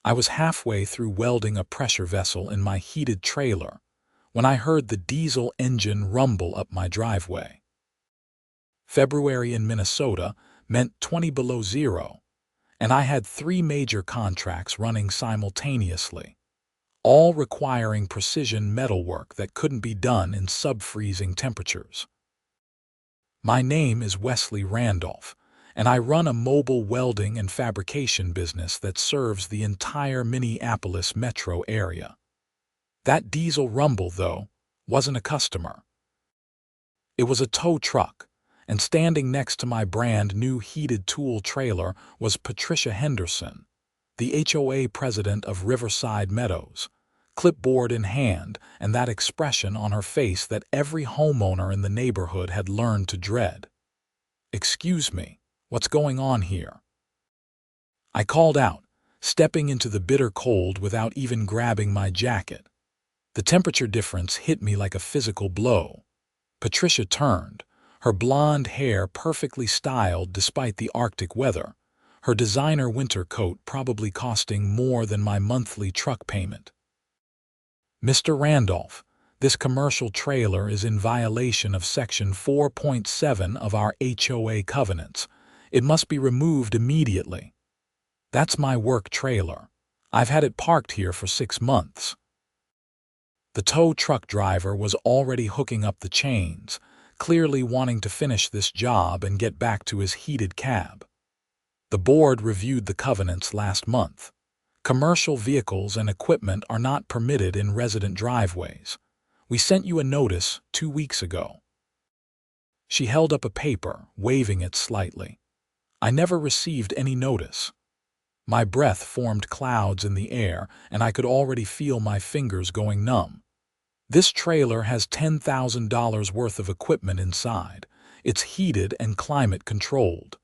I was halfway through welding a pressure vessel in my heated trailer when I heard the diesel engine rumble up my driveway. February in Minnesota meant 20 below zero, and I had 3 major contracts running simultaneously, all requiring precision metalwork that couldn't be done in sub-freezing temperatures. My name is Wesley Randolph, and I run a mobile welding and fabrication business that serves the entire Minneapolis metro area. That diesel rumble, though, wasn't a customer. It was a tow truck, and standing next to my brand new heated tool trailer was Patricia Henderson, the HOA president of Riverside Meadows, clipboard in hand and that expression on her face that every homeowner in the neighborhood had learned to dread. "Excuse me, what's going on here?" I called out, stepping into the bitter cold without even grabbing my jacket. The temperature difference hit me like a physical blow. Patricia turned, her blonde hair perfectly styled despite the Arctic weather, her designer winter coat probably costing more than my monthly truck payment. "Mr. Randolph, this commercial trailer is in violation of Section 4.7 of our HOA covenants. It must be removed immediately." "That's my work trailer. I've had it parked here for 6 months." The tow truck driver was already hooking up the chains, clearly wanting to finish this job and get back to his heated cab. "The board reviewed the covenants last month. Commercial vehicles and equipment are not permitted in resident driveways. We sent you a notice 2 weeks ago." She held up a paper, waving it slightly. "I never received any notice." My breath formed clouds in the air, and I could already feel my fingers going numb. "This trailer has $10,000 worth of equipment inside. It's heated and climate-controlled.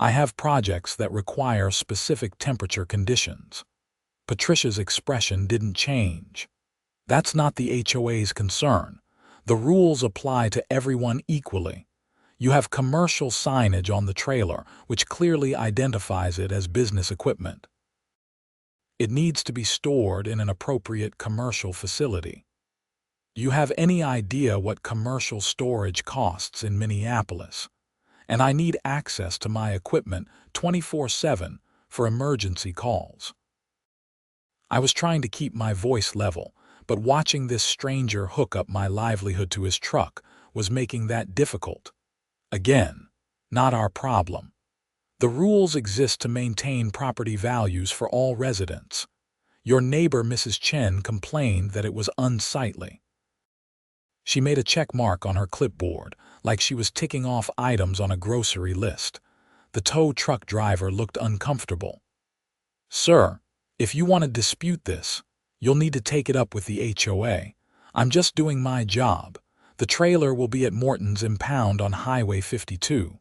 I have projects that require specific temperature conditions." Patricia's expression didn't change. "That's not the HOA's concern. The rules apply to everyone equally. You have commercial signage on the trailer, which clearly identifies it as business equipment. It needs to be stored in an appropriate commercial facility. Do you have any idea what commercial storage costs in Minneapolis? And I need access to my equipment 24/7 for emergency calls." I was trying to keep my voice level, but watching this stranger hook up my livelihood to his truck was making that difficult. "Again, not our problem. The rules exist to maintain property values for all residents. Your neighbor, Mrs. Chen, complained that it was unsightly." She made a check mark on her clipboard, like she was ticking off items on a grocery list. The tow truck driver looked uncomfortable. "Sir, if you want to dispute this, you'll need to take it up with the HOA. I'm just doing my job. The trailer will be at Morton's Impound on Highway 52.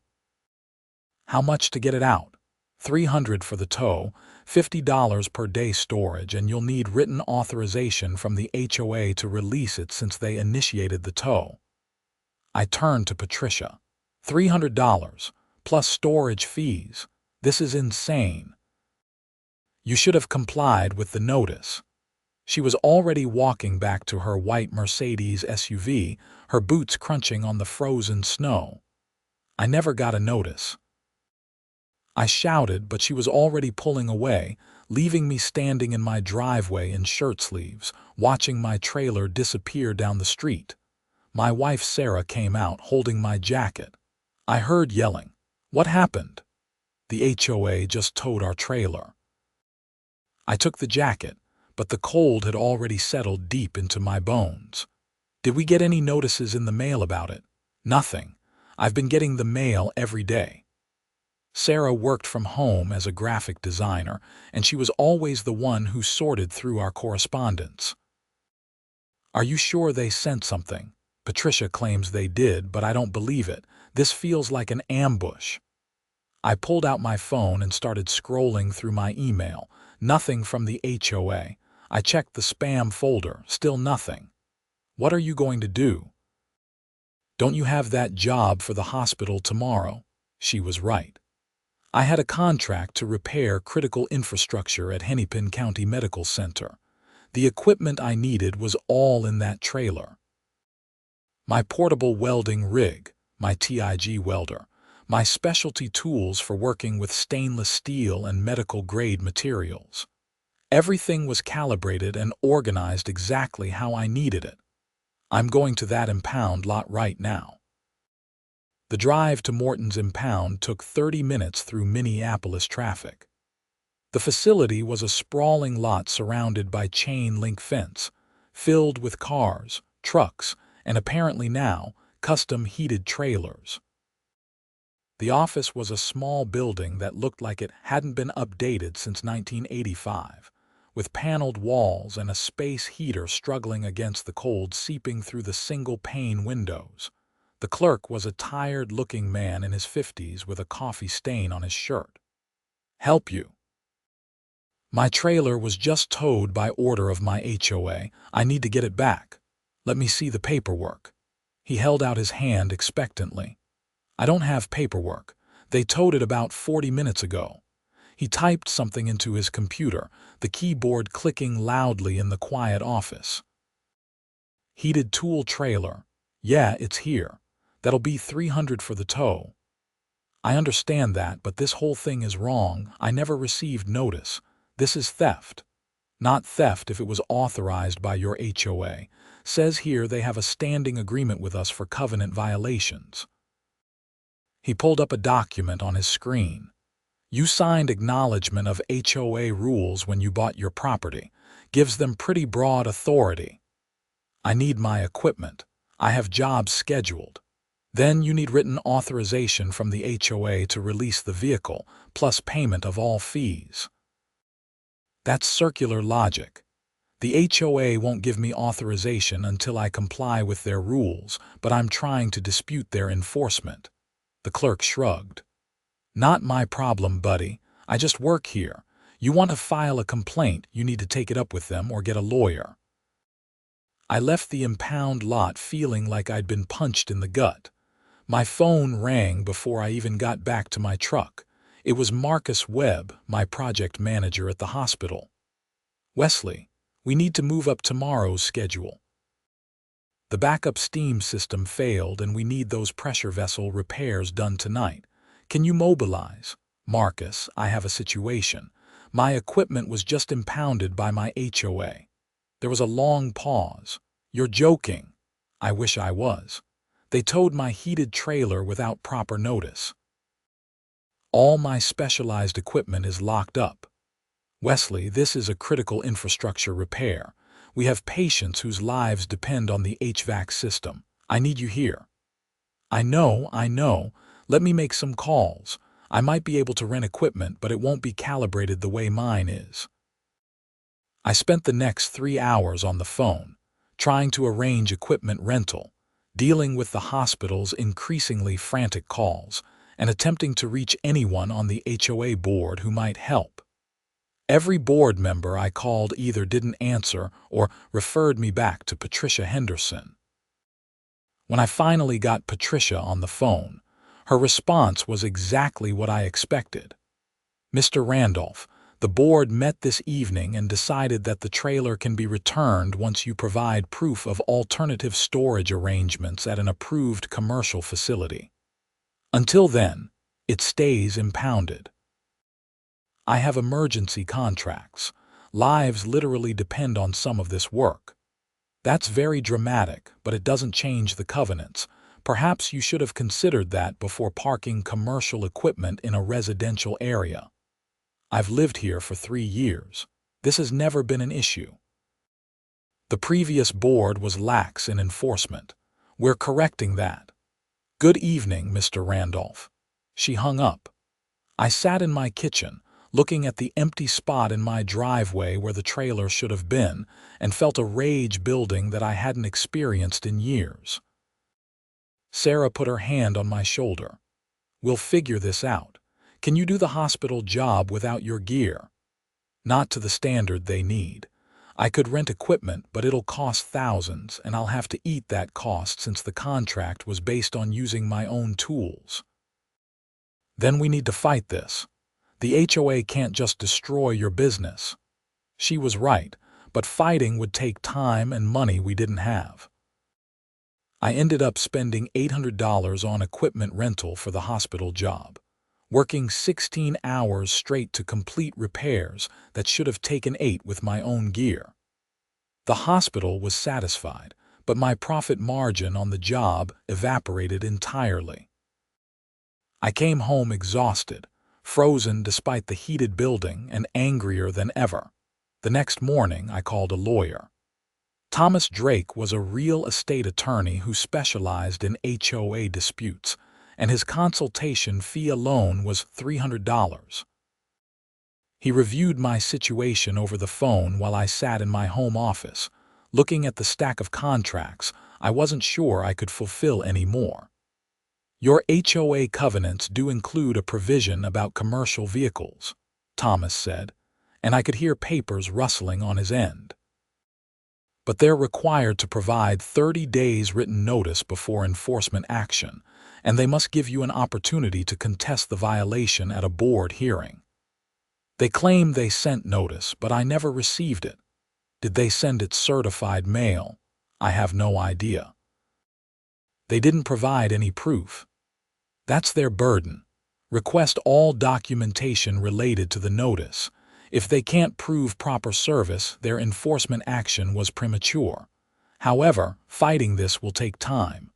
"How much to get it out?" $300 for the tow, $50 per day storage, and you'll need written authorization from the HOA to release it since they initiated the tow. I turned to Patricia. $300, plus storage fees. This is insane. You should have complied with the notice." She was already walking back to her white Mercedes SUV, her boots crunching on the frozen snow. "I never got a notice." I shouted, but she was already pulling away, leaving me standing in my driveway in shirt sleeves, watching my trailer disappear down the street. My wife Sarah came out holding my jacket. I heard yelling. "What happened?" "The HOA just towed our trailer." I took the jacket, but the cold had already settled deep into my bones. "Did we get any notices in the mail about it?" "Nothing. I've been getting the mail every day." Sarah worked from home as a graphic designer, and she was always the one who sorted through our correspondence. "Are you sure they sent something?" "Patricia claims they did, but I don't believe it. This feels like an ambush." I pulled out my phone and started scrolling through my email. Nothing from the HOA. I checked the spam folder, still nothing. "What are you going to do?" "Don't you have that job for the hospital tomorrow?" She was right. I had a contract to repair critical infrastructure at Hennepin County Medical Center. The equipment I needed was all in that trailer. My portable welding rig, my TIG welder, my specialty tools for working with stainless steel and medical-grade materials. Everything was calibrated and organized exactly how I needed it. I'm going to that impound lot right now. The drive to Morton's impound took 30 minutes through Minneapolis traffic. The facility was a sprawling lot surrounded by chain-link fence, filled with cars, trucks, and apparently now, custom-heated trailers. The office was a small building that looked like it hadn't been updated since 1985, with paneled walls and a space heater struggling against the cold seeping through the single-pane windows. The clerk was a tired-looking man in his 50s with a coffee stain on his shirt. "Help you?" "My trailer was just towed by order of my HOA. I need to get it back. Let me see the paperwork." He held out his hand expectantly. "I don't have paperwork. They towed it about 40 minutes ago." He typed something into his computer, the keyboard clicking loudly in the quiet office. "Heated tool trailer. Yeah, it's here. That'll be $300 for the tow." "I understand that, but this whole thing is wrong. I never received notice. This is theft." "Not theft if it was authorized by your HOA. Says here they have a standing agreement with us for covenant violations." He pulled up a document on his screen. "You signed acknowledgement of HOA rules when you bought your property. Gives them pretty broad authority." "I need my equipment. I have jobs scheduled." "Then you need written authorization from the HOA to release the vehicle, plus payment of all fees." "That's circular logic. The HOA won't give me authorization until I comply with their rules, but I'm trying to dispute their enforcement." The clerk shrugged. "Not my problem, buddy. I just work here. You want to file a complaint, you need to take it up with them or get a lawyer." I left the impound lot feeling like I'd been punched in the gut. My phone rang before I even got back to my truck. It was Marcus Webb, my project manager at the hospital. "Wesley, we need to move up tomorrow's schedule. The backup steam system failed and we need those pressure vessel repairs done tonight. Can you mobilize?" "Marcus, I have a situation. My equipment was just impounded by my HOA." There was a long pause. "You're joking." "I wish I was. They towed my heated trailer without proper notice. All my specialized equipment is locked up." "Wesley, this is a critical infrastructure repair. We have patients whose lives depend on the HVAC system. I need you here." I know. Let me make some calls. I might be able to rent equipment, but it won't be calibrated the way mine is." I spent the next 3 hours on the phone, trying to arrange equipment rental, dealing with the hospital's increasingly frantic calls, and attempting to reach anyone on the HOA board who might help. Every board member I called either didn't answer or referred me back to Patricia Henderson. When I finally got Patricia on the phone, her response was exactly what I expected. "Mr. Randolph, the board met this evening and decided that the trailer can be returned once you provide proof of alternative storage arrangements at an approved commercial facility. Until then, it stays impounded." I have emergency contracts. Lives literally depend on some of this work. "That's very dramatic, but it doesn't change the covenants. Perhaps you should have considered that before parking commercial equipment in a residential area." "I've lived here for 3 years. This has never been an issue." "The previous board was lax in enforcement. We're correcting that." "Good evening, Mr. Randolph." She hung up. I sat in my kitchen, looking at the empty spot in my driveway where the trailer should have been, and felt a rage building that I hadn't experienced in years. Sarah put her hand on my shoulder. "We'll figure this out. Can you do the hospital job without your gear?" "Not to the standard they need. I could rent equipment, but it'll cost thousands, and I'll have to eat that cost since the contract was based on using my own tools." Then we need to fight this. The HOA can't just destroy your business. She was right, but fighting would take time and money we didn't have. I ended up spending $800 on equipment rental for the hospital job, working 16 hours straight to complete repairs that should have taken 8 with my own gear. The hospital was satisfied, but my profit margin on the job evaporated entirely. I came home exhausted, frozen despite the heated building, and angrier than ever. The next morning, I called a lawyer. Thomas Drake was a real estate attorney who specialized in HOA disputes, and his consultation fee alone was $300. He reviewed my situation over the phone while I sat in my home office, looking at the stack of contracts. I wasn't sure I could fulfill any more. Your HOA covenants do include a provision about commercial vehicles, Thomas said, and I could hear papers rustling on his end. But they're required to provide 30 days written notice before enforcement action, and they must give you an opportunity to contest the violation at a board hearing. They claim they sent notice, but I never received it. Did they send it certified mail? I have no idea. They didn't provide any proof. That's their burden. Request all documentation related to the notice. If they can't prove proper service, their enforcement action was premature. However, fighting this will take time.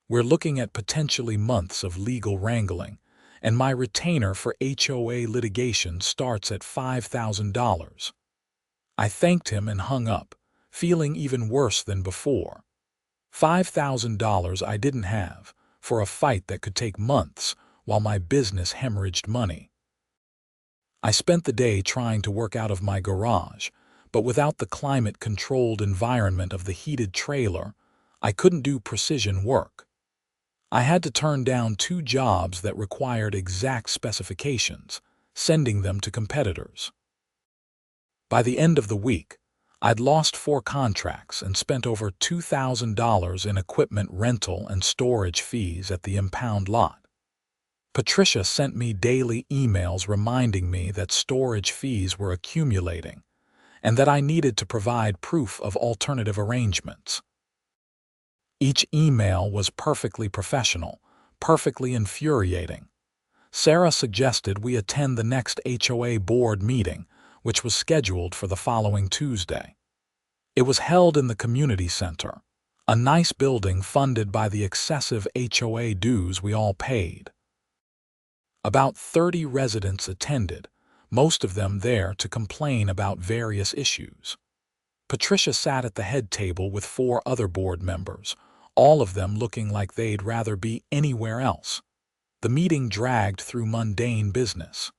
We're looking at potentially months of legal wrangling, and my retainer for HOA litigation starts at $5,000. I thanked him and hung up, feeling even worse than before. $5,000 I didn't have, for a fight that could take months while my business hemorrhaged money. I spent the day trying to work out of my garage, but without the climate-controlled environment of the heated trailer, I couldn't do precision work. I had to turn down 2 jobs that required exact specifications, sending them to competitors. By the end of the week, I'd lost 4 contracts and spent over $2,000 in equipment rental and storage fees at the impound lot. Patricia sent me daily emails reminding me that storage fees were accumulating and that I needed to provide proof of alternative arrangements. Each email was perfectly professional, perfectly infuriating. Sarah suggested we attend the next HOA board meeting, which was scheduled for the following Tuesday. It was held in the community center, a nice building funded by the excessive HOA dues we all paid. About 30 residents attended, most of them there to complain about various issues. Patricia sat at the head table with 4 other board members, all of them looking like they'd rather be anywhere else. The meeting dragged through mundane business.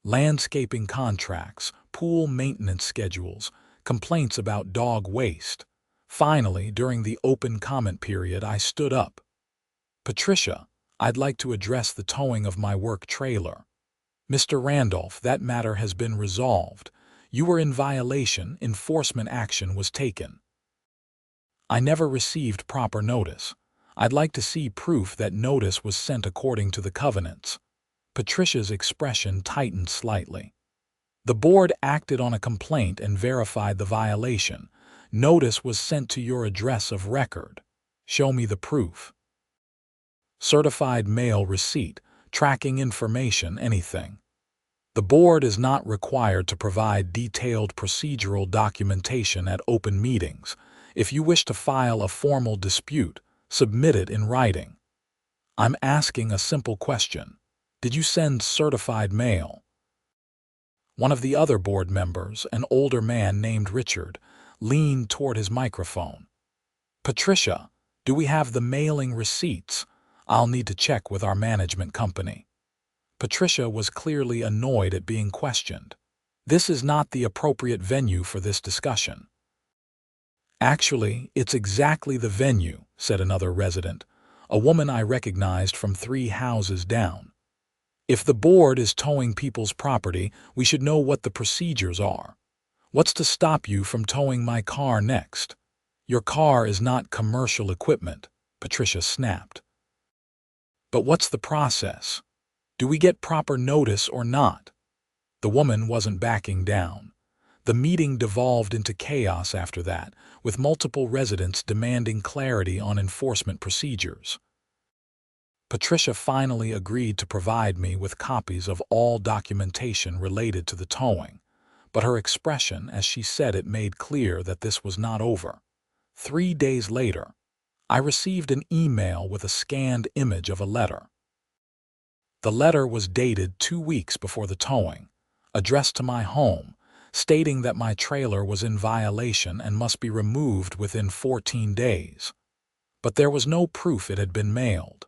Landscaping contracts, pool maintenance schedules, complaints about dog waste. Finally, during the open comment period, I stood up. Patricia, I'd like to address the towing of my work trailer. Mr. Randolph, that matter has been resolved. You were in violation, enforcement action was taken. I never received proper notice. I'd like to see proof that notice was sent according to the covenants. Patricia's expression tightened slightly. The board acted on a complaint and verified the violation. Notice was sent to your address of record. Show me the proof. Certified mail receipt, tracking information, anything. The board is not required to provide detailed procedural documentation at open meetings. If you wish to file a formal dispute, submit it in writing. I'm asking a simple question. Did you send certified mail? One of the other board members, an older man named Richard, leaned toward his microphone. Patricia, do we have the mailing receipts? I'll need to check with our management company. Patricia was clearly annoyed at being questioned. This is not the appropriate venue for this discussion. Actually, it's exactly the venue, said another resident, a woman I recognized from 3 houses down. If the board is towing people's property, we should know what the procedures are. What's to stop you from towing my car next? Your car is not commercial equipment, Patricia snapped. But what's the process? Do we get proper notice or not? The woman wasn't backing down. The meeting devolved into chaos after that, with multiple residents demanding clarity on enforcement procedures. Patricia finally agreed to provide me with copies of all documentation related to the towing, but her expression as she said it made clear that this was not over. 3 days later, I received an email with a scanned image of a letter. The letter was dated 2 weeks before the towing, addressed to my home, stating that my trailer was in violation and must be removed within 14 days. But there was no proof it had been mailed.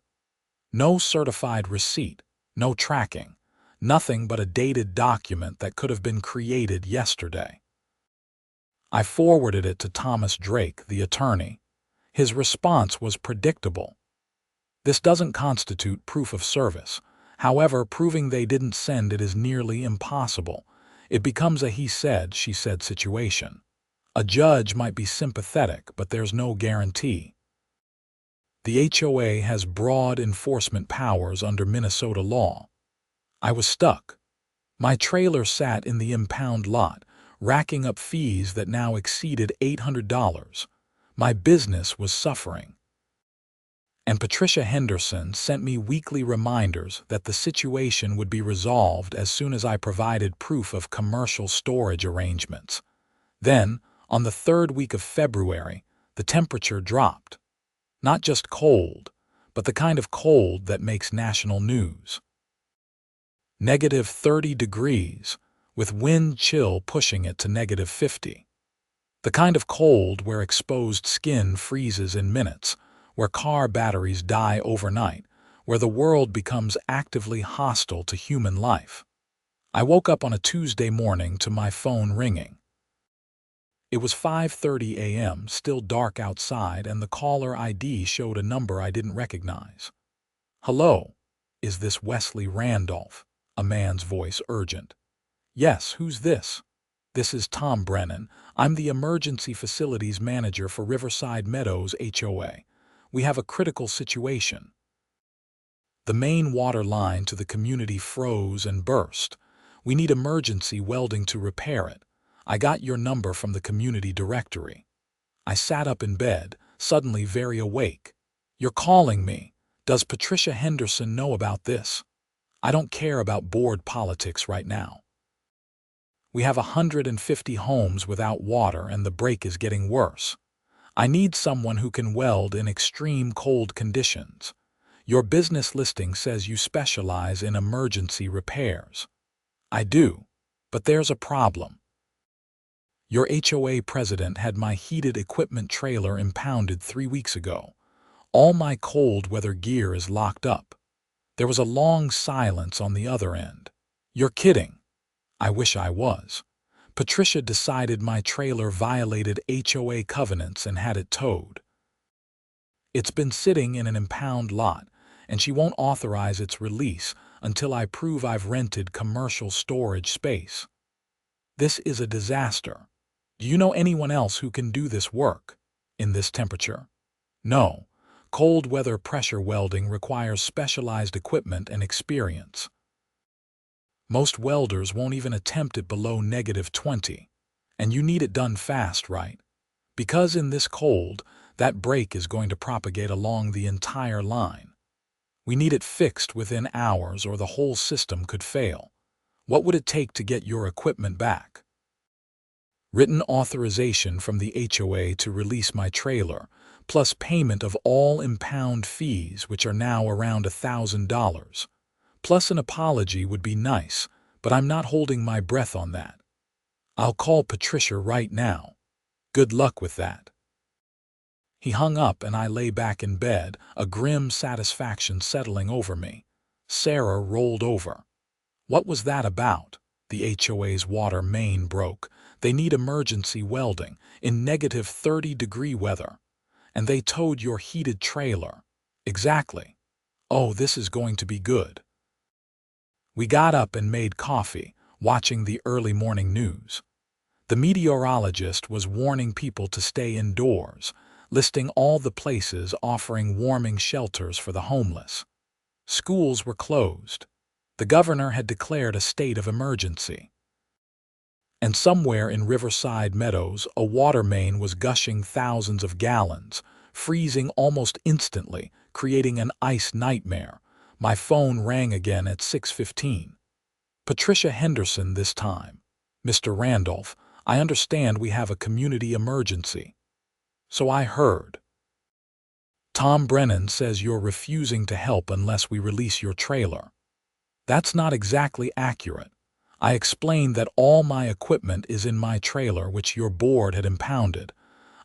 No certified receipt, no tracking, nothing but a dated document that could have been created yesterday. I forwarded it to Thomas Drake, the attorney. His response was predictable. This doesn't constitute proof of service. However, proving they didn't send it is nearly impossible. It becomes a he said, she said situation. A judge might be sympathetic, but there's no guarantee. The HOA has broad enforcement powers under Minnesota law. I was stuck. My trailer sat in the impound lot, racking up fees that now exceeded $800. My business was suffering. And Patricia Henderson sent me weekly reminders that the situation would be resolved as soon as I provided proof of commercial storage arrangements. Then, on the 3rd week of February, the temperature dropped. Not just cold, but the kind of cold that makes national news. -30 degrees, with wind chill pushing it to -50. The kind of cold where exposed skin freezes in minutes, where car batteries die overnight, where the world becomes actively hostile to human life. I woke up on a Tuesday morning to my phone ringing. It was 5:30 a.m., still dark outside, and the caller ID showed a number I didn't recognize. "Hello, is this Wesley Randolph?" A man's voice urgent. "Yes, who's this?" "This is Tom Brennan. I'm the Emergency Facilities Manager for Riverside Meadows HOA. We have a critical situation." The main water line to the community froze and burst. We need emergency welding to repair it. I got your number from the community directory. I sat up in bed, suddenly very awake. "You're calling me. Does Patricia Henderson know about this?" "I don't care about board politics right now. We have 150 homes without water and the break is getting worse. I need someone who can weld in extreme cold conditions. Your business listing says you specialize in emergency repairs." "I do, but there's a problem. Your HOA president had my heated equipment trailer impounded 3 weeks ago. All my cold weather gear is locked up." There was a long silence on the other end. "You're kidding." I wish I was. Patricia decided my trailer violated HOA covenants and had it towed. It's been sitting in an impound lot, and she won't authorize its release until I prove I've rented commercial storage space. This is a disaster. Do you know anyone else who can do this work in this temperature? No. Cold weather pressure welding requires specialized equipment and experience. Most welders won't even attempt it below -20. And you need it done fast, right? Because in this cold, that break is going to propagate along the entire line. We need it fixed within hours or the whole system could fail. What would it take to get your equipment back? Written authorization from the HOA to release my trailer, plus payment of all impound fees, which are now around $1,000. Plus an apology would be nice, but I'm not holding my breath on that. I'll call Patricia right now. Good luck with that. He hung up and I lay back in bed, a grim satisfaction settling over me. Sarah rolled over. What was that about? The HOA's water main broke. They need emergency welding in -30-degree weather. And they towed your heated trailer. Exactly. Oh, this is going to be good. We got up and made coffee, watching the early morning news. The meteorologist was warning people to stay indoors, listing all the places offering warming shelters for the homeless. Schools were closed. The governor had declared a state of emergency. And somewhere in Riverside Meadows, a water main was gushing thousands of gallons, freezing almost instantly, creating an ice nightmare. My phone rang again at 6:15. Patricia Henderson this time. "Mr. Randolph, I understand we have a community emergency." So I heard. "Tom Brennan says you're refusing to help unless we release your trailer." That's not exactly accurate. I explained that all my equipment is in my trailer which your board had impounded.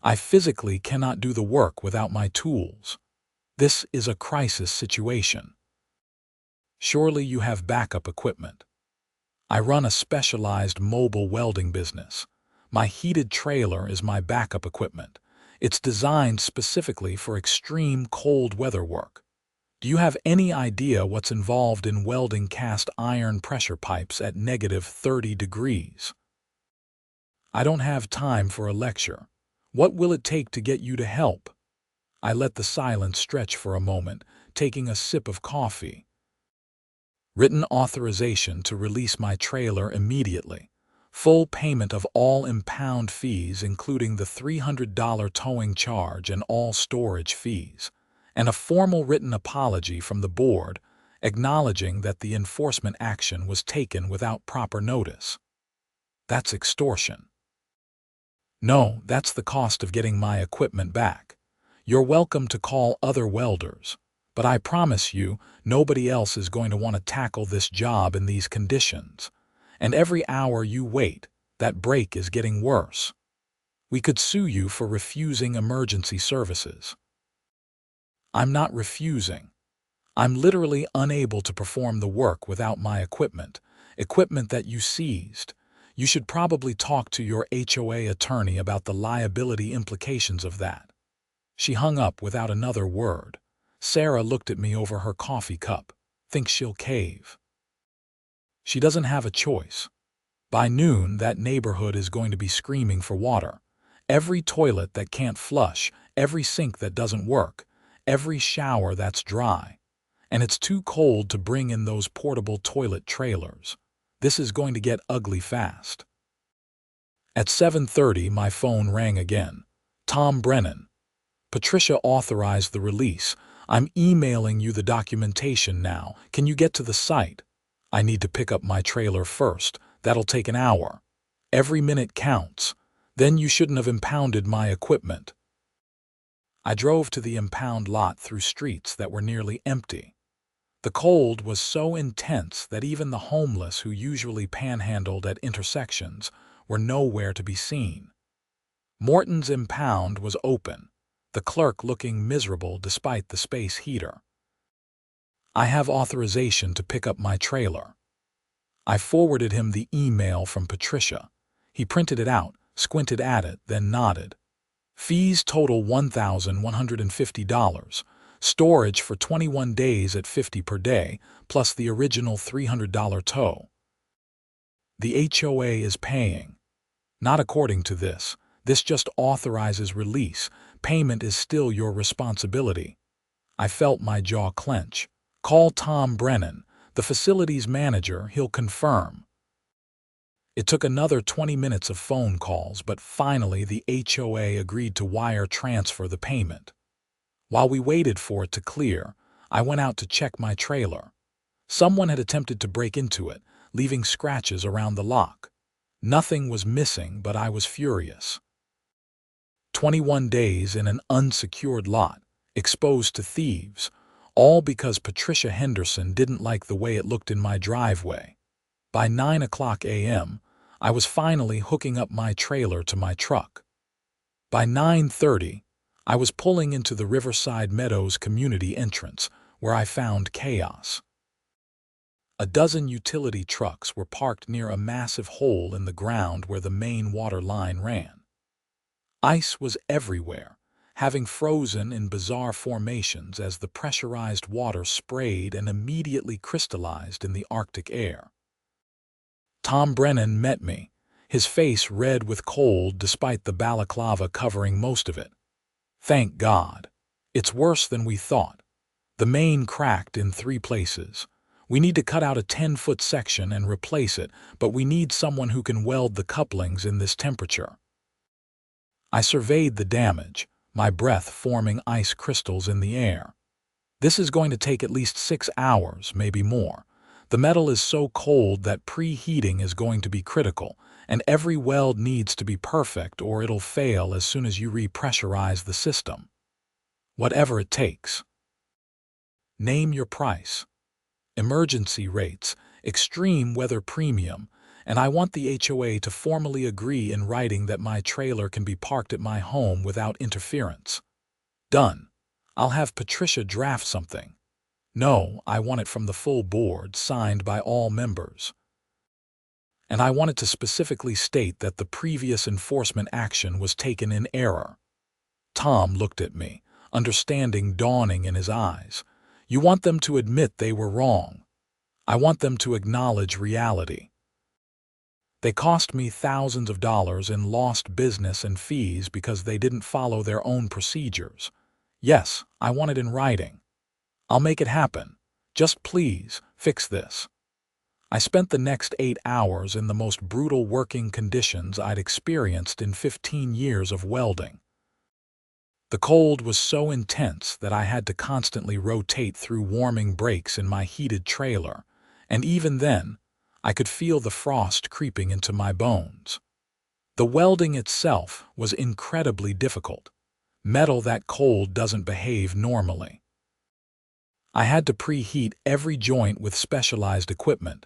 I physically cannot do the work without my tools. This is a crisis situation. Surely you have backup equipment. I run a specialized mobile welding business. My heated trailer is my backup equipment. It's designed specifically for extreme cold weather work. Do you have any idea what's involved in welding cast iron pressure pipes at -30 degrees? I don't have time for a lecture. What will it take to get you to help? I let the silence stretch for a moment, taking a sip of coffee. Written authorization to release my trailer immediately. Full payment of all impound fees including the $300 towing charge and all storage fees. And a formal written apology from the board, acknowledging that the enforcement action was taken without proper notice. That's extortion. No, that's the cost of getting my equipment back. You're welcome to call other welders, but I promise you, nobody else is going to want to tackle this job in these conditions. And every hour you wait, that break is getting worse. We could sue you for refusing emergency services. I'm not refusing. I'm literally unable to perform the work without my equipment that you seized. You should probably talk to your HOA attorney about the liability implications of that. She hung up without another word. Sarah looked at me over her coffee cup. Thinks she'll cave. She doesn't have a choice. By noon, that neighborhood is going to be screaming for water. Every toilet that can't flush, every sink that doesn't work, every shower that's dry. And it's too cold to bring in those portable toilet trailers. This is going to get ugly fast. At 7:30, my phone rang again. "Tom Brennan. Patricia authorized the release. I'm emailing you the documentation now. Can you get to the site? I need to pick up my trailer first. That'll take an hour. Every minute counts. Then you shouldn't have impounded my equipment." I drove to the impound lot through streets that were nearly empty. The cold was so intense that even the homeless who usually panhandled at intersections were nowhere to be seen. Morton's impound was open, the clerk looking miserable despite the space heater. "I have authorization to pick up my trailer." I forwarded him the email from Patricia. He printed it out, squinted at it, then nodded. "Fees total $1,150. Storage for 21 days at $50 per day, plus the original $300 tow. The HOA is paying." "Not according to this. This just authorizes release. Payment is still your responsibility." I felt my jaw clench. "Call Tom Brennan, the facilities manager. He'll confirm." It took another 20 minutes of phone calls, but finally the HOA agreed to wire transfer the payment. While we waited for it to clear, I went out to check my trailer. Someone had attempted to break into it, leaving scratches around the lock. Nothing was missing, but I was furious. 21 days in an unsecured lot, exposed to thieves, all because Patricia Henderson didn't like the way it looked in my driveway. By 9:00 a.m., I was finally hooking up my trailer to my truck. By 9:30, I was pulling into the Riverside Meadows community entrance, where I found chaos. A dozen utility trucks were parked near a massive hole in the ground where the main water line ran. Ice was everywhere, having frozen in bizarre formations as the pressurized water sprayed and immediately crystallized in the Arctic air. Tom Brennan met me, his face red with cold despite the balaclava covering most of it. "Thank God. It's worse than we thought. The main cracked in 3 places. We need to cut out a 10-foot section and replace it, but we need someone who can weld the couplings in this temperature. I surveyed the damage, my breath forming ice crystals in the air. This is going to take at least 6 hours, maybe more. The metal is so cold that preheating is going to be critical, and every weld needs to be perfect or it'll fail as soon as you repressurize the system. Whatever it takes. Name your price. Emergency rates, extreme weather premium, and I want the HOA to formally agree in writing that my trailer can be parked at my home without interference. Done. I'll have Patricia draft something. No, I want it from the full board, signed by all members. And I want it to specifically state that the previous enforcement action was taken in error. Tom looked at me, understanding dawning in his eyes. You want them to admit they were wrong. I want them to acknowledge reality. They cost me thousands of dollars in lost business and fees because they didn't follow their own procedures. Yes, I want it in writing. I'll make it happen. Just please, fix this. I spent the next 8 hours in the most brutal working conditions I'd experienced in 15 years of welding. The cold was so intense that I had to constantly rotate through warming breaks in my heated trailer, and even then, I could feel the frost creeping into my bones. The welding itself was incredibly difficult. Metal that cold doesn't behave normally. I had to preheat every joint with specialized equipment,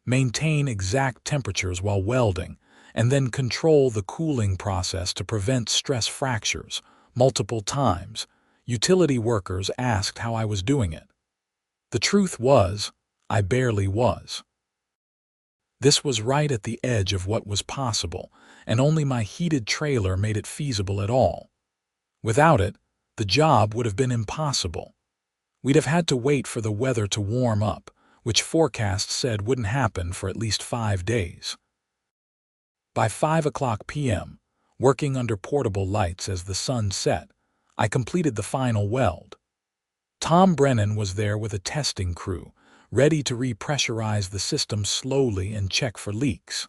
maintain exact temperatures while welding, and then control the cooling process to prevent stress fractures. Multiple times, utility workers asked how I was doing it. The truth was, I barely was. This was right at the edge of what was possible, and only my heated trailer made it feasible at all. Without it, the job would have been impossible. We'd have had to wait for the weather to warm up, which forecasts said wouldn't happen for at least 5 days. By 5:00 p.m., working under portable lights as the sun set, I completed the final weld. Tom Brennan was there with a testing crew, ready to repressurize the system slowly and check for leaks.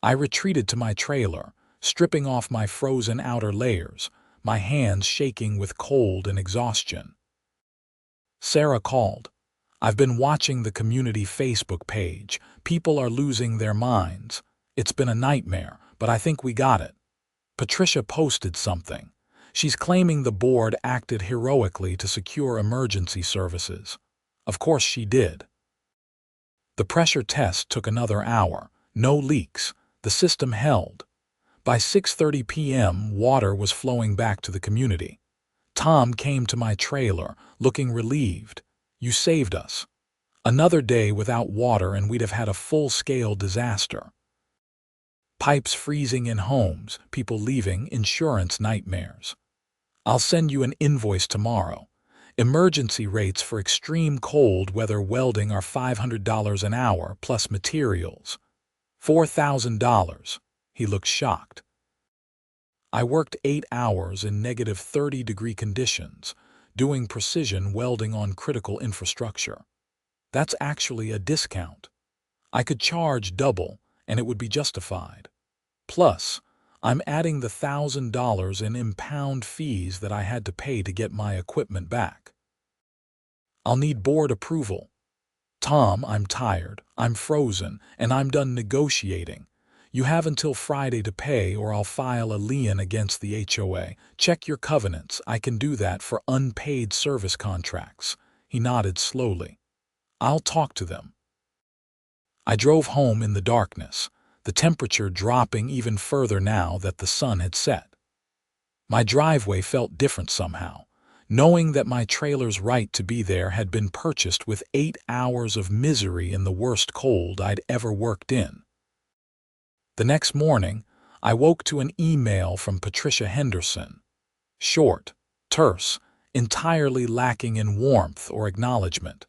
I retreated to my trailer, stripping off my frozen outer layers, my hands shaking with cold and exhaustion. Sarah called. I've been watching the community Facebook page. People are losing their minds. It's been a nightmare, but I think we got it. Patricia posted something. She's claiming the board acted heroically to secure emergency services. Of course she did. The pressure test took another hour. No leaks. The system held. By 6:30 p.m., water was flowing back to the community. Tom came to my trailer, looking relieved. You saved us. Another day without water and we'd have had a full-scale disaster. Pipes freezing in homes, people leaving, insurance nightmares. I'll send you an invoice tomorrow. Emergency rates for extreme cold weather welding are $500 an hour plus materials. $4,000. He looked shocked. I worked 8 hours in -30-degree conditions, doing precision welding on critical infrastructure. That's actually a discount. I could charge double, and it would be justified. Plus, I'm adding the $1,000 in impound fees that I had to pay to get my equipment back. I'll need board approval. Tom, I'm tired, I'm frozen, and I'm done negotiating. You have until Friday to pay or I'll file a lien against the HOA. Check your covenants. I can do that for unpaid service contracts. He nodded slowly. I'll talk to them. I drove home in the darkness, the temperature dropping even further now that the sun had set. My driveway felt different somehow, knowing that my trailer's right to be there had been purchased with 8 hours of misery in the worst cold I'd ever worked in. The next morning, I woke to an email from Patricia Henderson. Short, terse, entirely lacking in warmth or acknowledgement.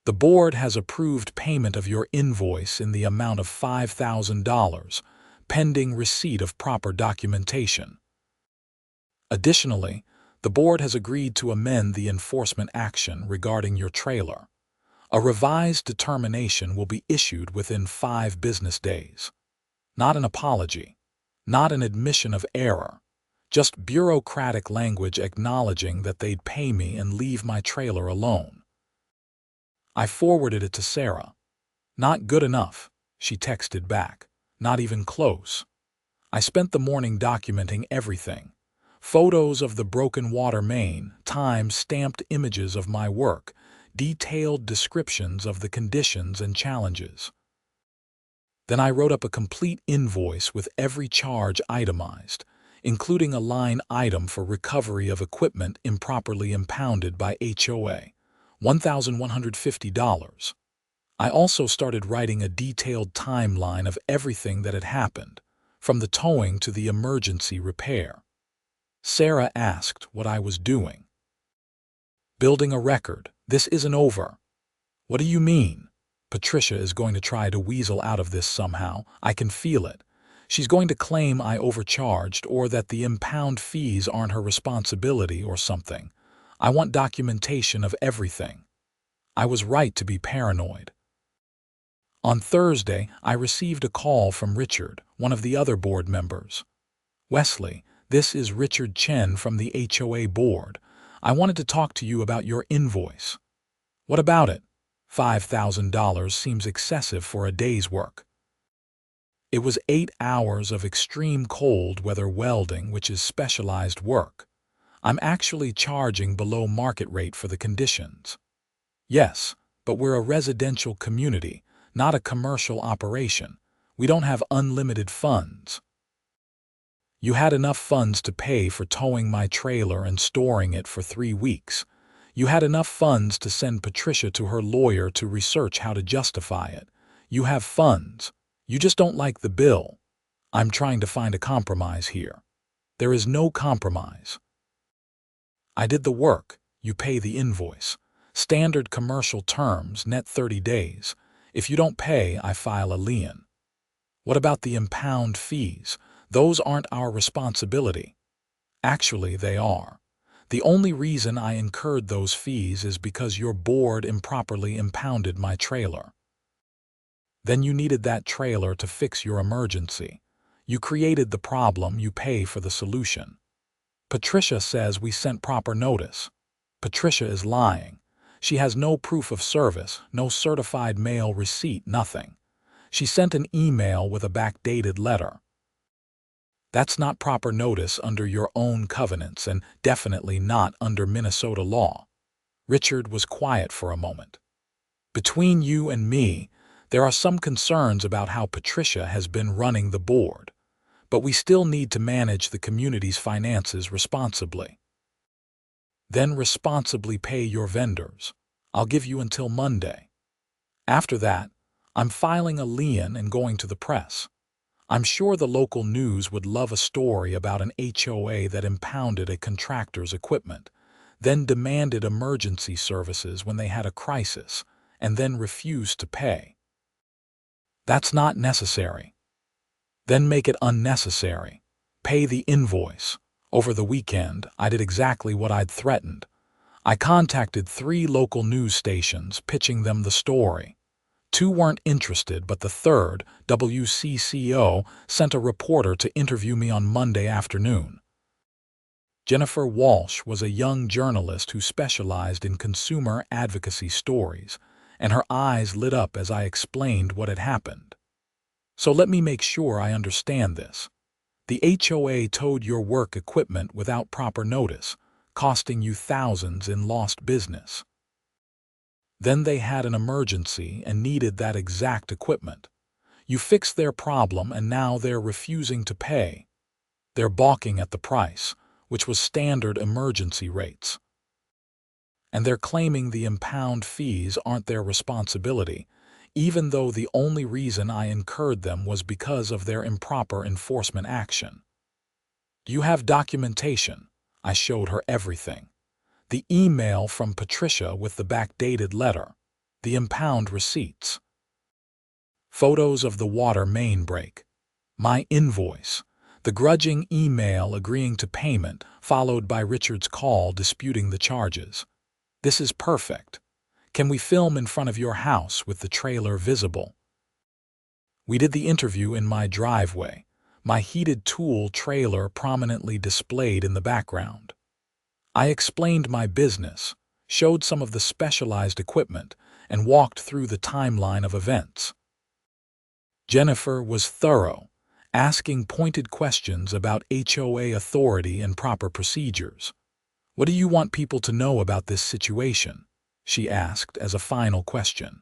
The board has approved payment of your invoice in the amount of $5,000, pending receipt of proper documentation. Additionally, The board has agreed to amend the enforcement action regarding your trailer. A revised determination will be issued within 5 business days. Not an apology, not an admission of error, just bureaucratic language acknowledging that they'd pay me and leave my trailer alone. I forwarded it to Sarah. "Not good enough," she texted back. "Not even close." I spent the morning documenting everything. Photos of the broken water main, time-stamped images of my work, detailed descriptions of the conditions and challenges. Then I wrote up a complete invoice with every charge itemized, including a line item for recovery of equipment improperly impounded by HOA, $1,150. I also started writing a detailed timeline of everything that had happened, from the towing to the emergency repair. Sarah asked what I was doing. "Building a record. This isn't over." "What do you mean?" "Patricia is going to try to weasel out of this somehow. I can feel it. She's going to claim I overcharged or that the impound fees aren't her responsibility or something. I want documentation of everything." I was right to be paranoid. On Thursday, I received a call from Richard, one of the other board members. "Wesley, this is Richard Chen from the HOA board. I wanted to talk to you about your invoice." "What about it?" $5,000 seems excessive for a day's work." It was 8 hours of extreme cold weather welding, which is specialized work. I'm actually charging below market rate for the conditions. "Yes, but we're a residential community, not a commercial operation. We don't have unlimited funds." "You had enough funds to pay for towing my trailer and storing it for 3 weeks. You had enough funds to send Patricia to her lawyer to research how to justify it. You have funds. You just don't like the bill. I'm trying to find a compromise here." "There is no compromise. I did the work. You pay the invoice. Standard commercial terms, net 30 days. If you don't pay, I file a lien." "What about the impound fees? Those aren't our responsibility." "Actually, they are. The only reason I incurred those fees is because your board improperly impounded my trailer. Then you needed that trailer to fix your emergency. You created the problem, you pay for the solution." "Patricia says we sent proper notice." "Patricia is lying. She has no proof of service, no certified mail receipt, nothing. She sent an email with a backdated letter." "That's not proper notice under your own covenants and definitely not under Minnesota law." Richard was quiet for a moment. "Between you and me, there are some concerns about how Patricia has been running the board, but we still need to manage the community's finances responsibly." "Then responsibly pay your vendors. I'll give you until Monday. After that, I'm filing a lien and going to the press. I'm sure the local news would love a story about an HOA that impounded a contractor's equipment, then demanded emergency services when they had a crisis, and then refused to pay." "That's not necessary." "Then make it unnecessary. Pay the invoice." Over the weekend, I did exactly what I'd threatened. I contacted 3 local news stations, pitching them the story. 2 weren't interested, but the third, WCCO, sent a reporter to interview me on Monday afternoon. Jennifer Walsh was a young journalist who specialized in consumer advocacy stories, and her eyes lit up as I explained what had happened. "So let me make sure I understand this. The HOA towed your work equipment without proper notice, costing you thousands in lost business. Then they had an emergency and needed that exact equipment. You fixed their problem and now they're refusing to pay. They're balking at the price, which was standard emergency rates. And they're claiming the impound fees aren't their responsibility, even though the only reason I incurred them was because of their improper enforcement action. Do you have documentation?" I showed her everything. The email from Patricia with the backdated letter, the impound receipts, photos of the water main break, my invoice, The grudging email agreeing to payment, followed by Richard's call disputing the charges. This is perfect. Can we film in front of your house with the trailer visible? We did the interview in my driveway, my heated tool trailer prominently displayed in the background. I explained my business, showed some of the specialized equipment, and walked through the timeline of events. Jennifer was thorough, asking pointed questions about HOA authority and proper procedures. "What do you want people to know about this situation?" she asked as a final question.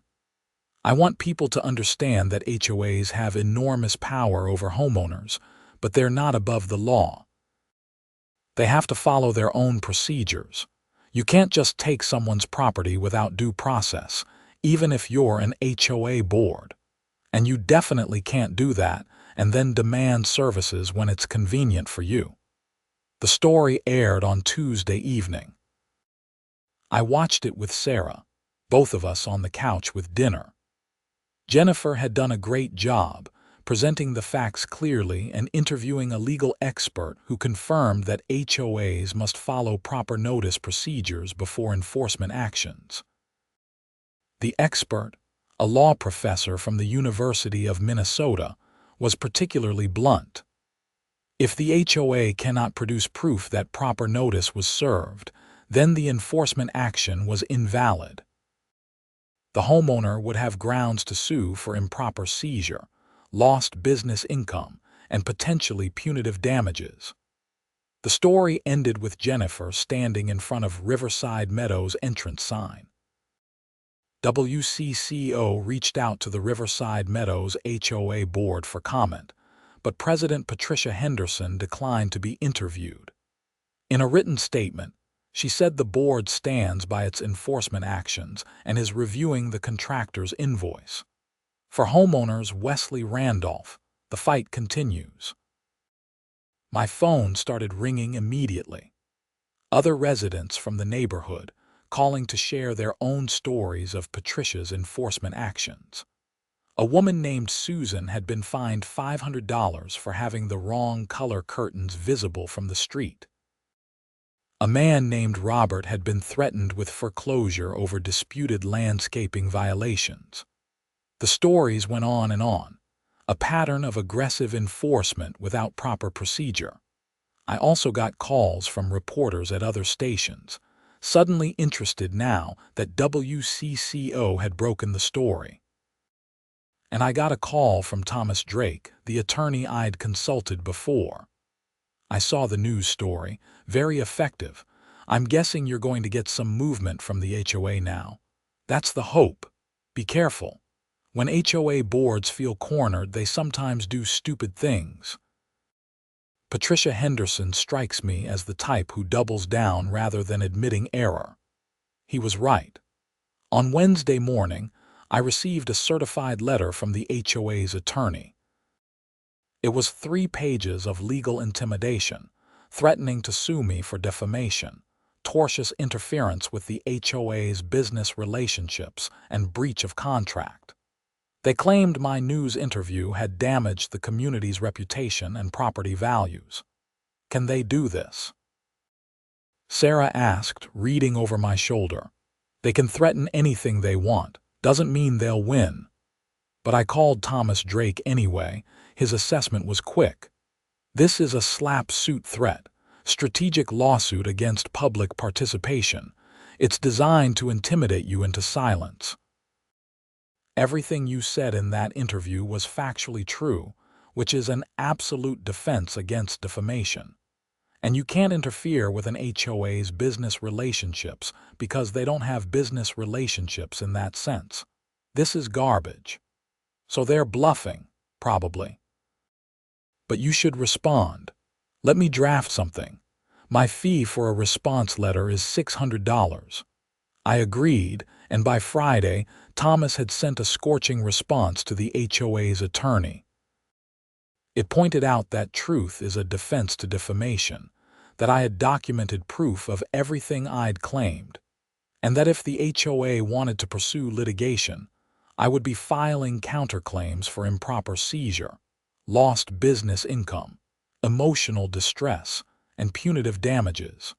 "I want people to understand that HOAs have enormous power over homeowners, but they're not above the law. They have to follow their own procedures. You can't just take someone's property without due process, even if you're an HOA board. And you definitely can't do that and then demand services when it's convenient for you." The story aired on Tuesday evening. I watched it with Sarah, both of us on the couch with dinner. Jennifer had done a great job, presenting the facts clearly and interviewing a legal expert who confirmed that HOAs must follow proper notice procedures before enforcement actions. The expert, a law professor from the University of Minnesota, was particularly blunt. If the HOA cannot produce proof that proper notice was served, then the enforcement action was invalid. The homeowner would have grounds to sue for improper seizure, lost business income, and potentially punitive damages. The story ended with Jennifer standing in front of Riverside Meadows' entrance sign. WCCO reached out to the Riverside Meadows HOA board for comment, but President Patricia Henderson declined to be interviewed. In a written statement, she said the board stands by its enforcement actions and is reviewing the contractor's invoice. For homeowners Wesley Randolph, the fight continues. My phone started ringing immediately. Other residents from the neighborhood calling to share their own stories of Patricia's enforcement actions. A woman named Susan had been fined $500 for having the wrong color curtains visible from the street. A man named Robert had been threatened with foreclosure over disputed landscaping violations. The stories went on and on, a pattern of aggressive enforcement without proper procedure. I also got calls from reporters at other stations, suddenly interested now that WCCO had broken the story. And I got a call from Thomas Drake, the attorney I'd consulted before. "I saw the news story. Very effective. I'm guessing you're going to get some movement from the HOA now. That's the hope. Be careful. When HOA boards feel cornered, they sometimes do stupid things." Patricia Henderson strikes me as the type who doubles down rather than admitting error. He was right. On Wednesday morning, I received a certified letter from the HOA's attorney. It was 3 pages of legal intimidation, threatening to sue me for defamation, tortious interference with the HOA's business relationships, and breach of contract. They claimed my news interview had damaged the community's reputation and property values. Can they do this? Sarah asked, reading over my shoulder. They can threaten anything they want. Doesn't mean they'll win. But I called Thomas Drake anyway. His assessment was quick. This is a slap-suit threat, strategic lawsuit against public participation. It's designed to intimidate you into silence. Everything you said in that interview was factually true, which is an absolute defense against defamation. And you can't interfere with an HOA's business relationships because they don't have business relationships in that sense. This is garbage. So they're bluffing, probably. But you should respond. Let me draft something. My fee for a response letter is $600. I agreed, and by Friday, Thomas had sent a scorching response to the HOA's attorney. It pointed out that truth is a defense to defamation, that I had documented proof of everything I'd claimed, and that if the HOA wanted to pursue litigation, I would be filing counterclaims for improper seizure, lost business income, emotional distress, and punitive damages.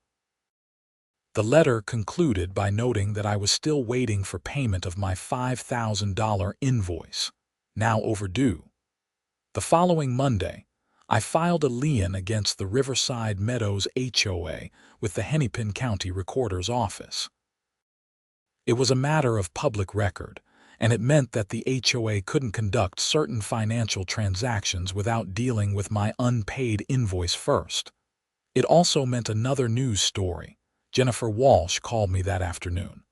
The letter concluded by noting that I was still waiting for payment of my $5,000 invoice, now overdue. The following Monday, I filed a lien against the Riverside Meadows HOA with the Hennepin County Recorder's Office. It was a matter of public record, and it meant that the HOA couldn't conduct certain financial transactions without dealing with my unpaid invoice first. It also meant another news story. Jennifer Walsh called me that afternoon.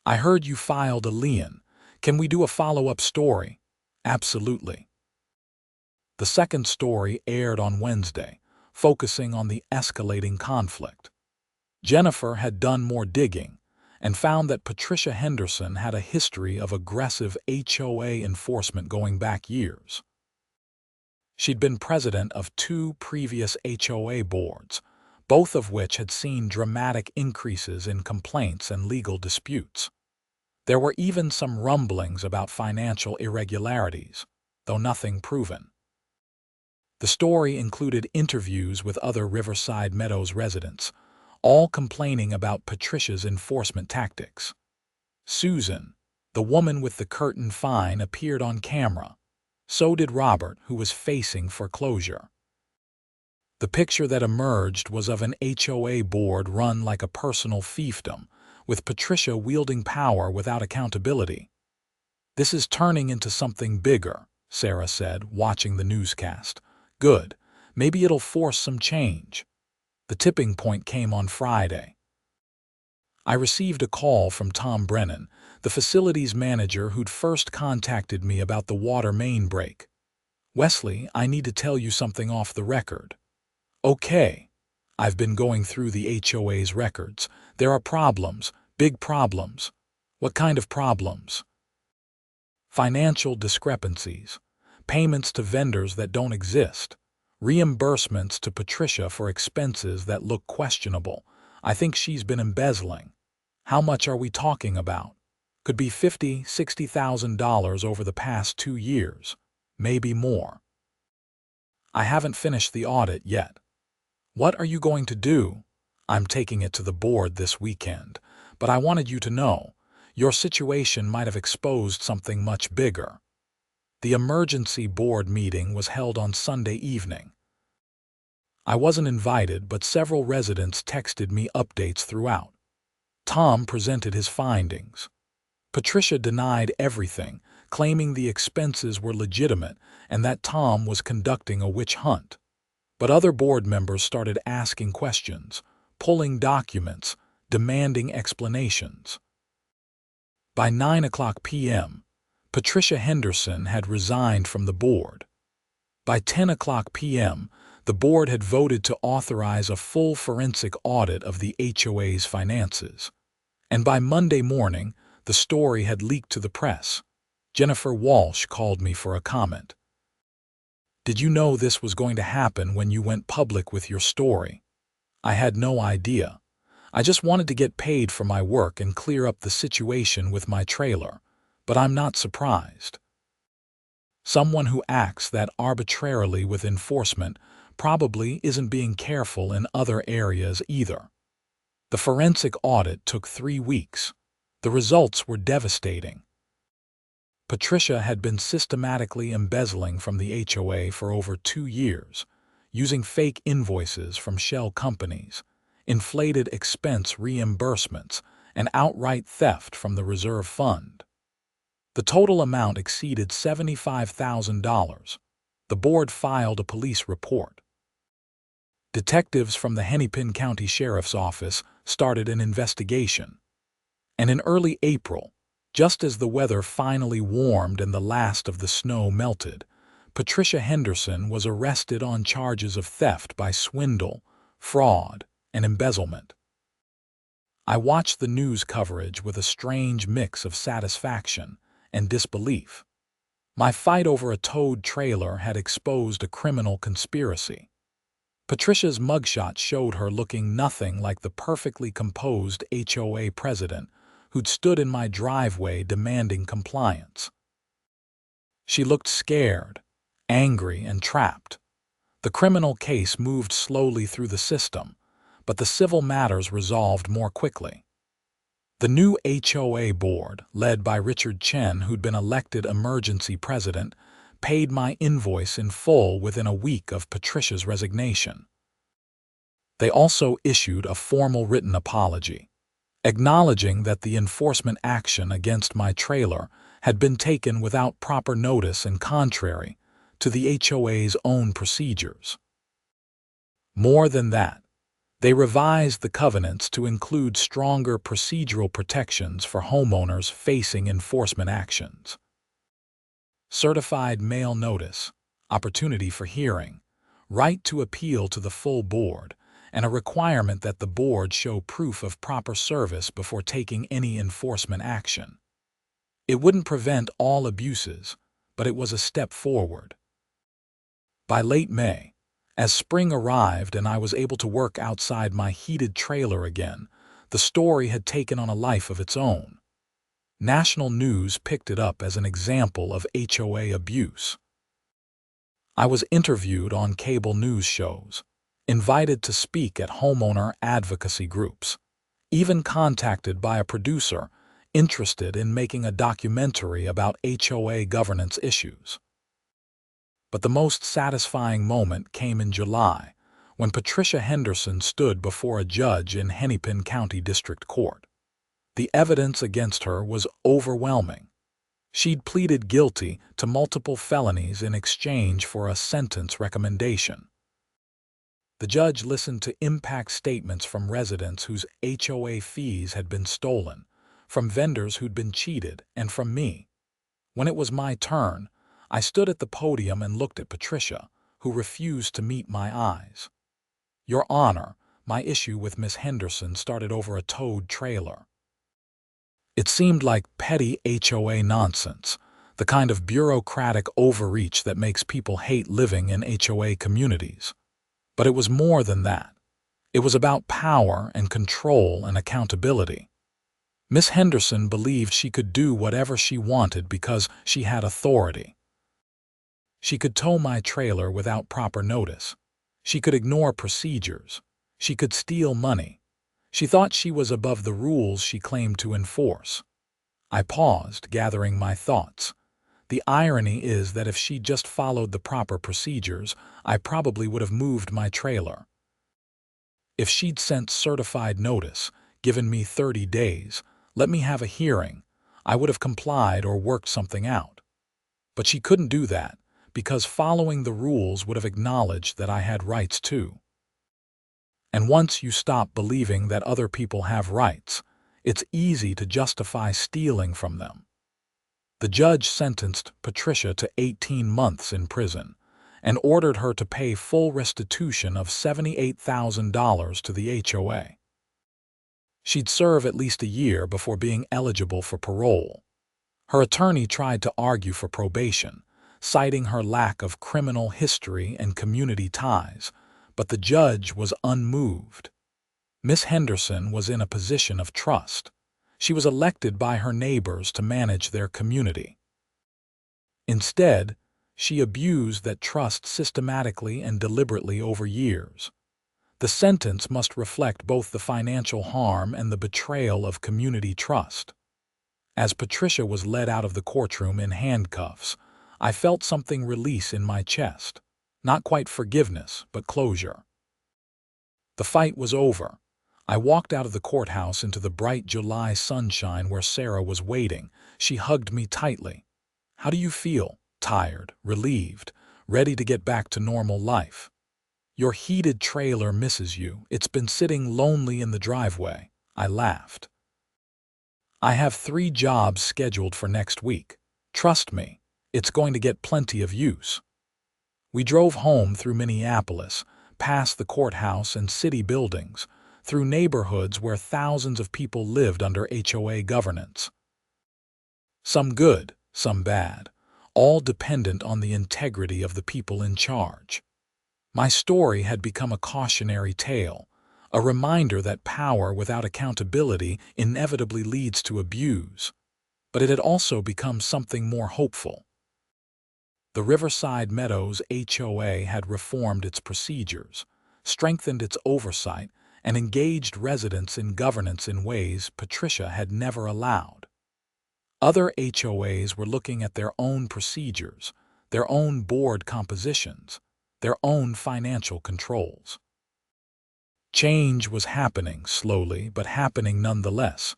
"I heard you filed a lien. Can we do a follow-up story?" "Absolutely." The second story aired on Wednesday, focusing on the escalating conflict. Jennifer had done more digging and found that Patricia Henderson had a history of aggressive HOA enforcement going back years. She'd been president of 2 previous HOA boards, both of which had seen dramatic increases in complaints and legal disputes. There were even some rumblings about financial irregularities, though nothing proven. The story included interviews with other Riverside Meadows residents, all complaining about Patricia's enforcement tactics. Susan, the woman with the curtain fine, appeared on camera. So did Robert, who was facing foreclosure. The picture that emerged was of an HOA board run like a personal fiefdom, with Patricia wielding power without accountability. "This is turning into something bigger," Sarah said, watching the newscast. "Good. Maybe it'll force some change." The tipping point came on Friday. I received a call from Tom Brennan, the facilities manager who'd first contacted me about the water main break. "Wesley, I need to tell you something off the record." "Okay." "I've been going through the HOA's records. There are problems, big problems." "What kind of problems?" "Financial discrepancies, payments to vendors that don't exist, reimbursements to Patricia for expenses that look questionable. I think she's been embezzling." "How much are we talking about?" "Could be $50,000, $60,000 over the past 2 years, maybe more." "I haven't finished the audit yet." "What are you going to do?" "I'm taking it to the board this weekend, but I wanted you to know, your situation might have exposed something much bigger." The emergency board meeting was held on Sunday evening. I wasn't invited, but several residents texted me updates throughout. Tom presented his findings. Patricia denied everything, claiming the expenses were legitimate and that Tom was conducting a witch hunt. But other board members started asking questions, pulling documents, demanding explanations. By 9:00 p.m., Patricia Henderson had resigned from the board. By 10:00 p.m., the board had voted to authorize a full forensic audit of the HOA's finances. And by Monday morning, the story had leaked to the press. Jennifer Walsh called me for a comment. "Did you know this was going to happen when you went public with your story?" "I had no idea. I just wanted to get paid for my work and clear up the situation with my trailer, but I'm not surprised." Someone who acts that arbitrarily with enforcement probably isn't being careful in other areas either. The forensic audit took 3 weeks. The results were devastating. Patricia had been systematically embezzling from the HOA for over 2 years, using fake invoices from shell companies, inflated expense reimbursements, and outright theft from the reserve fund. The total amount exceeded $75,000. The board filed a police report. Detectives from the Hennepin County Sheriff's Office started an investigation. And in early April, just as the weather finally warmed and the last of the snow melted, Patricia Henderson was arrested on charges of theft by swindle, fraud, and embezzlement. I watched the news coverage with a strange mix of satisfaction and disbelief. My fight over a towed trailer had exposed a criminal conspiracy. Patricia's mugshot showed her looking nothing like the perfectly composed HOA president who'd stood in my driveway demanding compliance. She looked scared, angry, and trapped. The criminal case moved slowly through the system, but the civil matters resolved more quickly. The new HOA board, led by Richard Chen, who'd been elected emergency president, paid my invoice in full within a week of Patricia's resignation. They also issued a formal written apology, acknowledging that the enforcement action against my trailer had been taken without proper notice and contrary to the HOA's own procedures. More than that, they revised the covenants to include stronger procedural protections for homeowners facing enforcement actions. Certified mail notice, opportunity for hearing, right to appeal to the full board, and a requirement that the board show proof of proper service before taking any enforcement action. It wouldn't prevent all abuses, but it was a step forward. By late May, as spring arrived and I was able to work outside my heated trailer again, the story had taken on a life of its own. National news picked it up as an example of HOA abuse. I was interviewed on cable news shows, invited to speak at homeowner advocacy groups, even contacted by a producer interested in making a documentary about HOA governance issues. But the most satisfying moment came in July, when Patricia Henderson stood before a judge in Hennepin County District Court. The evidence against her was overwhelming. She'd pleaded guilty to multiple felonies in exchange for a sentence recommendation. The judge listened to impact statements from residents whose HOA fees had been stolen, from vendors who'd been cheated, and from me. When it was my turn, I stood at the podium and looked at Patricia, who refused to meet my eyes. "Your Honor, my issue with Miss Henderson started over a towed trailer." It seemed like petty HOA nonsense, the kind of bureaucratic overreach that makes people hate living in HOA communities. But it was more than that. It was about power and control and accountability. Miss Henderson believed she could do whatever she wanted because she had authority. She could tow my trailer without proper notice. She could ignore procedures. She could steal money. She thought she was above the rules she claimed to enforce. I paused, gathering my thoughts. The irony is that if she just followed the proper procedures, I probably would have moved my trailer. If she'd sent certified notice, given me 30 days, let me have a hearing, I would have complied or worked something out. But she couldn't do that, because following the rules would have acknowledged that I had rights too. And once you stop believing that other people have rights, it's easy to justify stealing from them. The judge sentenced Patricia to 18 months in prison and ordered her to pay full restitution of $78,000 to the HOA. She'd serve at least a year before being eligible for parole. Her attorney tried to argue for probation, citing her lack of criminal history and community ties, but the judge was unmoved. Miss Henderson was in a position of trust. She was elected by her neighbors to manage their community. Instead, she abused that trust systematically and deliberately over years. The sentence must reflect both the financial harm and the betrayal of community trust. As Patricia was led out of the courtroom in handcuffs, I felt something release in my chest. Not quite forgiveness, but closure. The fight was over. I walked out of the courthouse into the bright July sunshine where Sarah was waiting. She hugged me tightly. "How do you feel?" "Tired, relieved, ready to get back to normal life." "Your heated trailer misses you. It's been sitting lonely in the driveway." I laughed. "I have 3 jobs scheduled for next week. Trust me, it's going to get plenty of use." We drove home through Minneapolis, past the courthouse and city buildings, through neighborhoods where thousands of people lived under HOA governance. Some good, some bad, all dependent on the integrity of the people in charge. My story had become a cautionary tale, a reminder that power without accountability inevitably leads to abuse. But it had also become something more hopeful. The Riverside Meadows HOA had reformed its procedures, strengthened its oversight, and engaged residents in governance in ways Patricia had never allowed. Other HOAs were looking at their own procedures, their own board compositions, their own financial controls. Change was happening slowly, but happening nonetheless.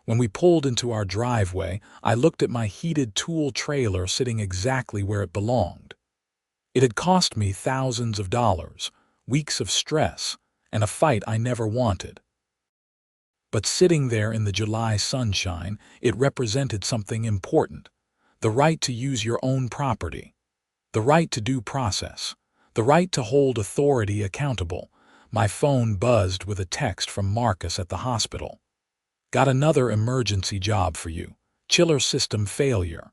When we pulled into our driveway, I looked at my heated tool trailer sitting exactly where it belonged. It had cost me thousands of dollars, weeks of stress, and a fight I never wanted. But sitting there in the July sunshine, it represented something important: the right to use your own property, the right to due process, the right to hold authority accountable. My phone buzzed with a text from Marcus at the hospital. "Got another emergency job for you. Chiller system failure.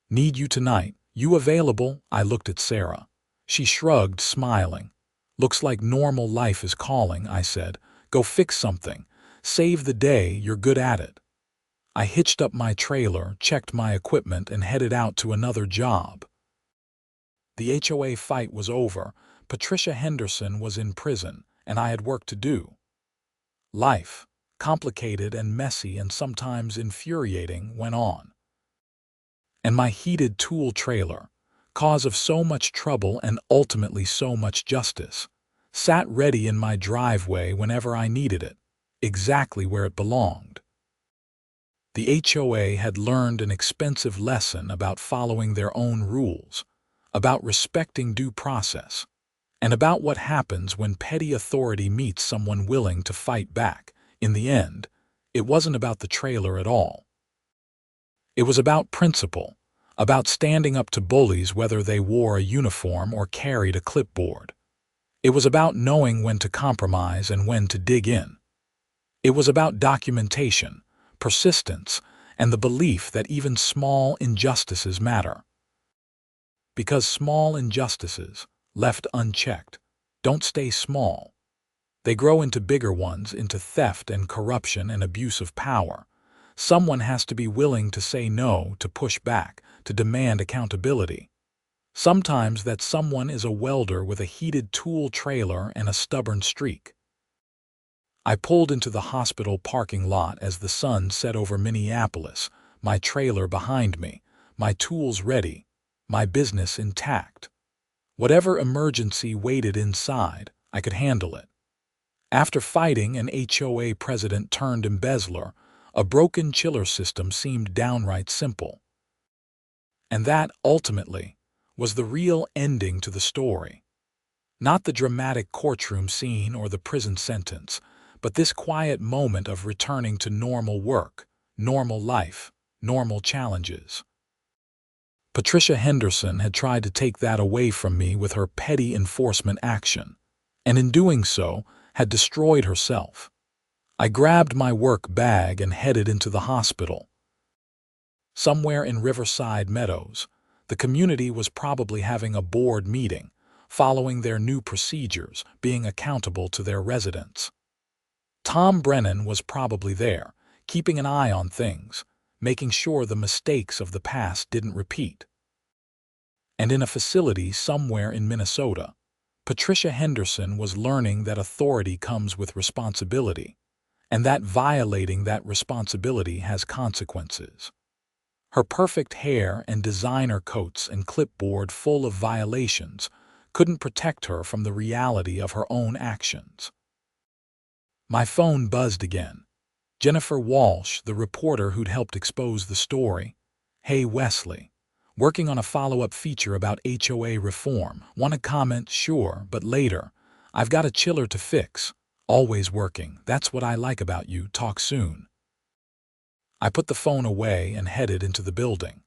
Need you tonight. You available?" I looked at Sarah. She shrugged, smiling. "Looks like normal life is calling," I said. "Go fix something. Save the day, you're good at it." I hitched up my trailer, checked my equipment, and headed out to another job. The HOA fight was over. Patricia Henderson was in prison, and I had work to do. Life, complicated and messy and sometimes infuriating, went on. And my heated tool trailer, cause of so much trouble and ultimately so much justice, sat ready in my driveway whenever I needed it, exactly where it belonged. The HOA had learned an expensive lesson about following their own rules, about respecting due process, and about what happens when petty authority meets someone willing to fight back. In the end, it wasn't about the trailer at all. It was about principle, about standing up to bullies whether they wore a uniform or carried a clipboard. It was about knowing when to compromise and when to dig in. It was about documentation, persistence, and the belief that even small injustices matter. Because small injustices, left unchecked, don't stay small. They grow into bigger ones, into theft and corruption and abuse of power. Someone has to be willing to say no, to push back, to demand accountability. Sometimes that someone is a welder with a heated tool trailer and a stubborn streak. I pulled into the hospital parking lot as the sun set over Minneapolis, my trailer behind me, my tools ready, my business intact. Whatever emergency waited inside, I could handle it. After fighting an HOA president turned embezzler, a broken chiller system seemed downright simple. And that, ultimately, was the real ending to the story. Not the dramatic courtroom scene or the prison sentence, but this quiet moment of returning to normal work, normal life, normal challenges. Patricia Henderson had tried to take that away from me with her petty enforcement action, and in doing so, had destroyed herself. I grabbed my work bag and headed into the hospital. Somewhere in Riverside Meadows, the community was probably having a board meeting, following their new procedures, being accountable to their residents. Tom Brennan was probably there, keeping an eye on things, making sure the mistakes of the past didn't repeat. And in a facility somewhere in Minnesota, Patricia Henderson was learning that authority comes with responsibility, and that violating that responsibility has consequences. Her perfect hair and designer coats and clipboard full of violations couldn't protect her from the reality of her own actions. My phone buzzed again. Jennifer Walsh, the reporter who'd helped expose the story. "Hey Wesley, working on a follow-up feature about HOA reform. Want to comment? Sure, but later. I've got a chiller to fix. Always working. That's what I like about you. Talk soon." I put the phone away and headed into the building.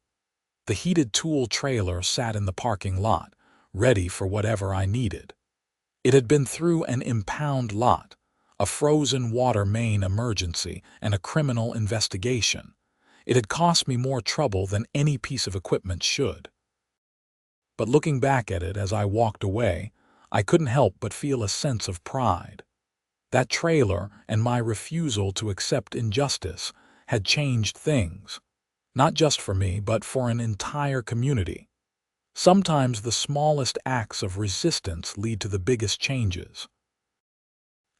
The heated tool trailer sat in the parking lot, ready for whatever I needed. It had been through an impound lot, a frozen water main emergency, and a criminal investigation. It had cost me more trouble than any piece of equipment should. But looking back at it as I walked away, I couldn't help but feel a sense of pride. That trailer and my refusal to accept injustice had changed things, not just for me but for an entire community. Sometimes the smallest acts of resistance lead to the biggest changes.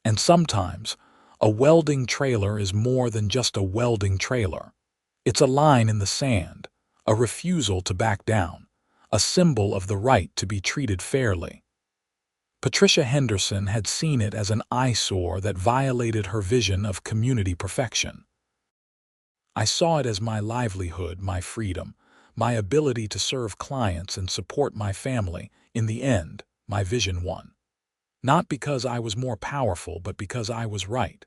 And sometimes, a welding trailer is more than just a welding trailer. It's a line in the sand, a refusal to back down, a symbol of the right to be treated fairly. Patricia Henderson had seen it as an eyesore that violated her vision of community perfection. I saw it as my livelihood, my freedom, my ability to serve clients and support my family. In the end, my vision won. Not because I was more powerful, but because I was right.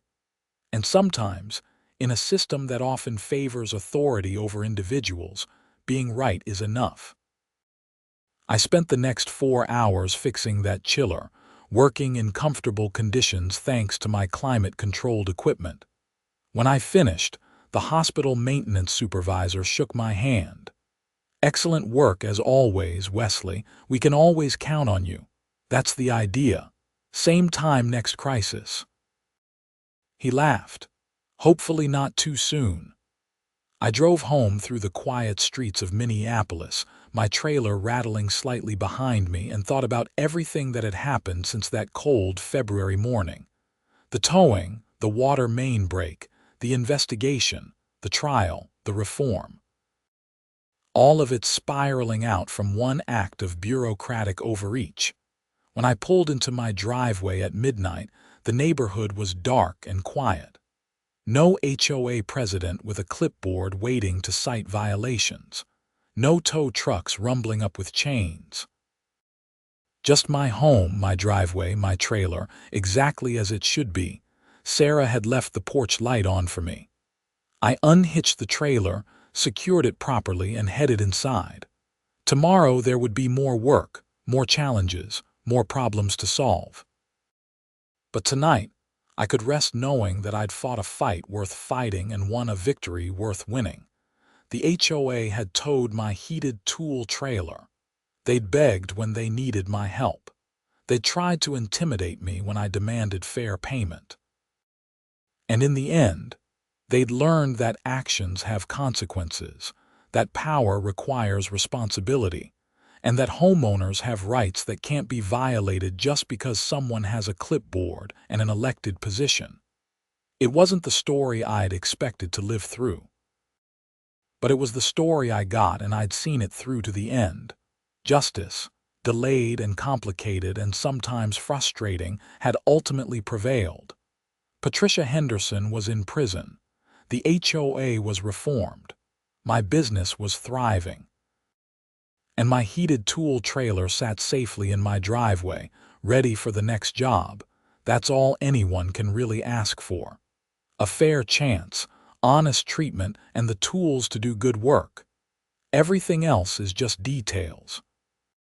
And sometimes, in a system that often favors authority over individuals, being right is enough. I spent the next 4 hours fixing that chiller, working in comfortable conditions thanks to my climate-controlled equipment. When I finished, the hospital maintenance supervisor shook my hand. "Excellent work as always, Wesley. We can always count on you. That's the idea. Same time next crisis." He laughed. "Hopefully not too soon." I drove home through the quiet streets of Minneapolis, my trailer rattling slightly behind me, and thought about everything that had happened since that cold February morning. The towing, the water main break, the investigation, the trial, the reform. All of it spiraling out from one act of bureaucratic overreach. When I pulled into my driveway at midnight, the neighborhood was dark and quiet. No HOA president with a clipboard waiting to cite violations. No tow trucks rumbling up with chains. Just my home, my driveway, my trailer, exactly as it should be. Sarah had left the porch light on for me. I unhitched the trailer, secured it properly, and headed inside. Tomorrow there would be more work, more challenges, more problems to solve. But tonight, I could rest knowing that I'd fought a fight worth fighting and won a victory worth winning. The HOA had towed my heated tool trailer. They'd begged when they needed my help. They'd tried to intimidate me when I demanded fair payment. And in the end, they'd learned that actions have consequences, that power requires responsibility, and that homeowners have rights that can't be violated just because someone has a clipboard and an elected position. It wasn't the story I'd expected to live through. But it was the story I got, and I'd seen it through to the end. Justice, delayed and complicated and sometimes frustrating, had ultimately prevailed. Patricia Henderson was in prison. The HOA was reformed. My business was thriving. And my heated tool trailer sat safely in my driveway, ready for the next job. That's all anyone can really ask for. A fair chance, honest treatment, and the tools to do good work. Everything else is just details.